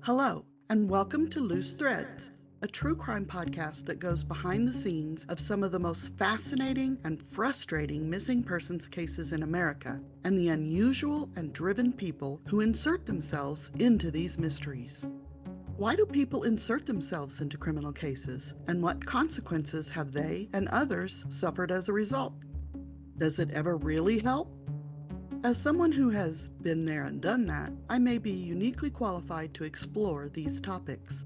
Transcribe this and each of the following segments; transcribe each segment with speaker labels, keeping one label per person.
Speaker 1: Hello, and welcome to Loose Threads, a true crime podcast that goes behind the scenes of some of the most fascinating and frustrating missing persons cases in America, and the unusual and driven people who insert themselves into these mysteries. Why do people insert themselves into criminal cases, and what consequences have they and others suffered as a result? Does it ever really help? As someone who has been there and done that, I may be uniquely qualified to explore these topics.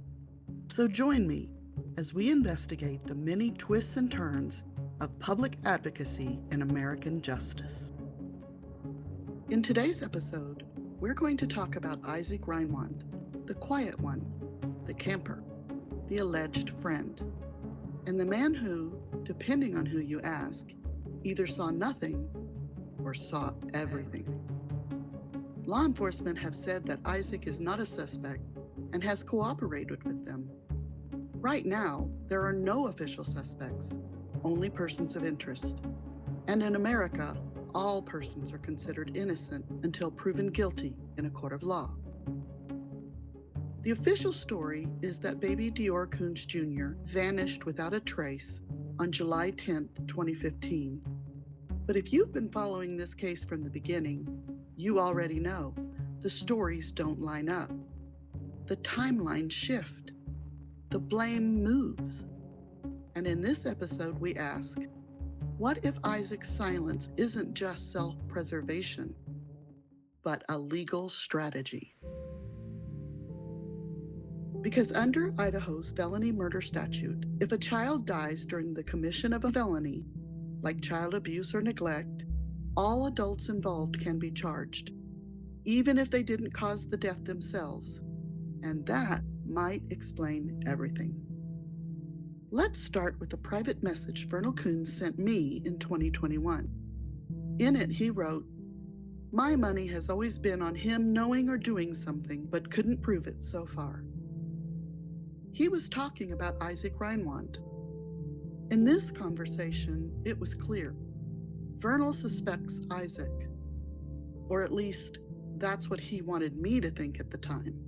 Speaker 1: So join me as we investigate the many twists and turns of public advocacy in American justice. In today's episode, we're going to talk about Isaac Reinwand, the quiet one, the camper, the alleged friend, and the man who, depending on who you ask, either saw nothing or saw everything. Law enforcement have said that Isaac is not a suspect and has cooperated with them. Right now, there are no official suspects, only persons of interest. And in America, all persons are considered innocent until proven guilty in a court of law. The official story is that baby Deorr Kunz Jr. vanished without a trace on July 10, 2015. But if you've been following this case from the beginning, you already know the stories don't line up. The timelines shift. The blame moves. And in this episode, we ask, what if Isaac's silence isn't just self-preservation, but a legal strategy? Because under Idaho's felony murder statute, if a child dies during the commission of a felony, like child abuse or neglect, all adults involved can be charged, even if they didn't cause the death themselves. And that might explain everything. Let's start with a private message Deorr Kunz sent me in 2021. In it, he wrote, "My money has always been on him knowing or doing something, but couldn't prove it so far." He was talking about Isaac Reinwand. In this conversation, it was clear. Vernal suspects Isaac, or at least that's what he wanted me to think at the time.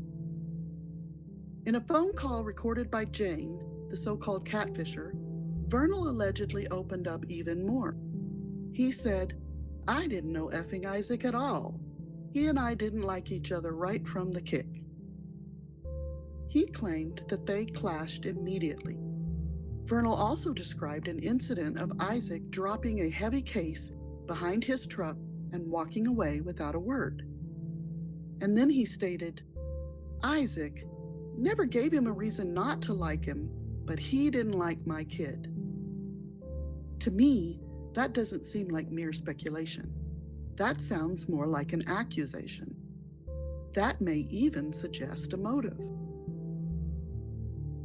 Speaker 1: In a phone call recorded by Jane, the so-called catfisher, Vernal allegedly opened up even more. He said, "I didn't know effing Isaac at all. He and I didn't like each other right from the kick." He claimed that they clashed immediately. Vernal also described an incident of Isaac dropping a heavy case behind his truck and walking away without a word. And then he stated, "Isaac never gave him a reason not to like him, but he didn't like my kid." To me, that doesn't seem like mere speculation. That sounds more like an accusation. That may even suggest a motive.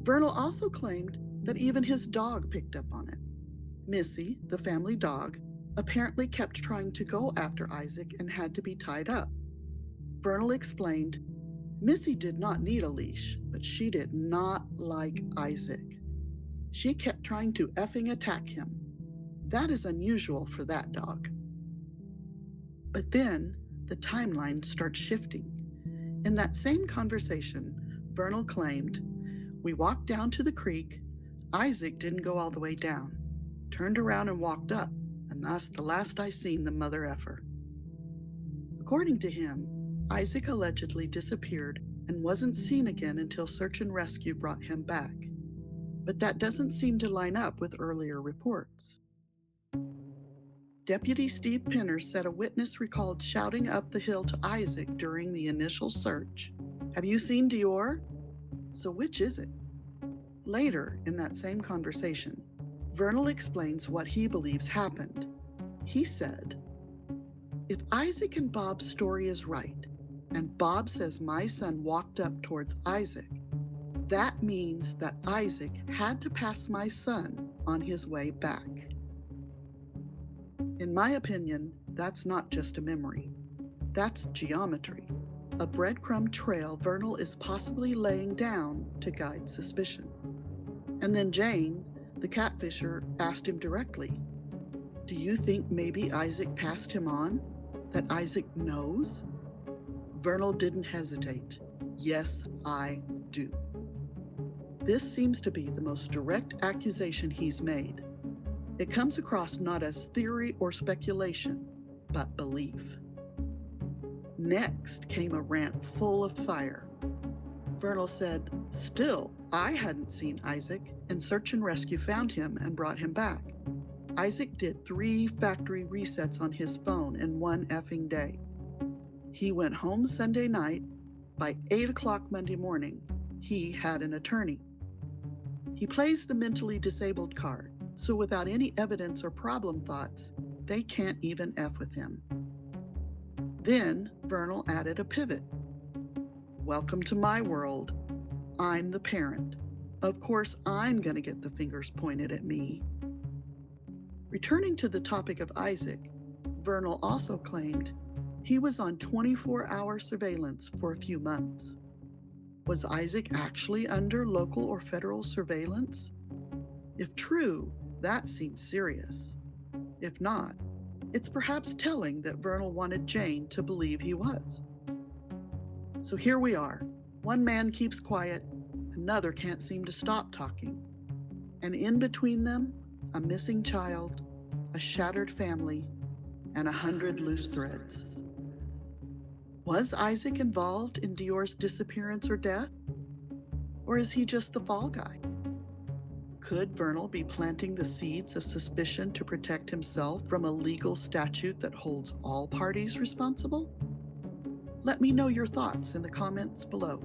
Speaker 1: Vernal also claimed that even his dog picked up on it. Missy, the family dog, apparently kept trying to go after Isaac and had to be tied up. Vernal explained, Missy did not need a leash, but she did not like Isaac. She kept trying to effing attack him. That is unusual for that dog. But then the timeline starts shifting. In that same conversation, Vernal claimed, "We walked down to the creek. Isaac didn't go all the way down, turned around and walked up, and that's the last I seen the mother effer." According to him, Isaac allegedly disappeared and wasn't seen again until search and rescue brought him back. But that doesn't seem to line up with earlier reports. Deputy Steve Pinner said a witness recalled shouting up the hill to Isaac during the initial search, "Have you seen Deorr?" So which is it? Later, in that same conversation, Vernal explains what he believes happened. He said, "If Isaac and Bob's story is right, and Bob says my son walked up towards Isaac, that means that Isaac had to pass my son on his way back." In my opinion, that's not just a memory. That's geometry, a breadcrumb trail Vernal is possibly laying down to guide suspicion. And then Jane, the catfisher, asked him directly, "Do you think maybe Isaac passed him on? That Isaac knows?" Vernal didn't hesitate. Yes, I do. This seems to be the most direct accusation he's made. It comes across not as theory or speculation, but belief. Next came a rant full of fire. Vernal said, still, I hadn't seen Isaac, and search and rescue found him and brought him back. Isaac did 3 factory resets on his phone in one effing day. He went home Sunday night. By 8 o'clock Monday morning, he had an attorney. He plays the mentally disabled card, so without any evidence or problem thoughts, they can't even F with him. Then Vernal added a pivot. Welcome to my world. I'm the parent. Of course, I'm going to get the fingers pointed at me. Returning to the topic of Isaac, Vernal also claimed he was on 24-hour surveillance for a few months. Was Isaac actually under local or federal surveillance? If true, that seems serious. If not, it's perhaps telling that Vernal wanted Jane to believe he was. So here we are. One man keeps quiet, another can't seem to stop talking. And in between them, a missing child, a shattered family, and 100 loose threads. Was Isaac involved in Deorr's disappearance or death? Or is he just the fall guy? Could Vernal be planting the seeds of suspicion to protect himself from a legal statute that holds all parties responsible? Let me know your thoughts in the comments below.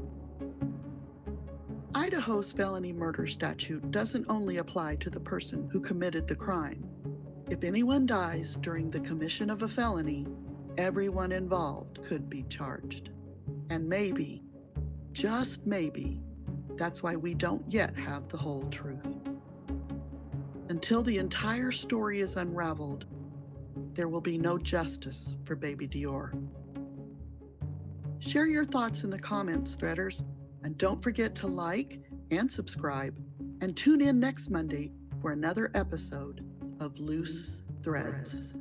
Speaker 1: Idaho's felony murder statute doesn't only apply to the person who committed the crime. If anyone dies during the commission of a felony, everyone involved could be charged. And maybe, just maybe, that's why we don't yet have the whole truth. Until the entire story is unraveled, there will be no justice for baby Deorr. Share your thoughts in the comments, Threaders, and don't forget to like and subscribe, and tune in next Monday for another episode of Loose Threads.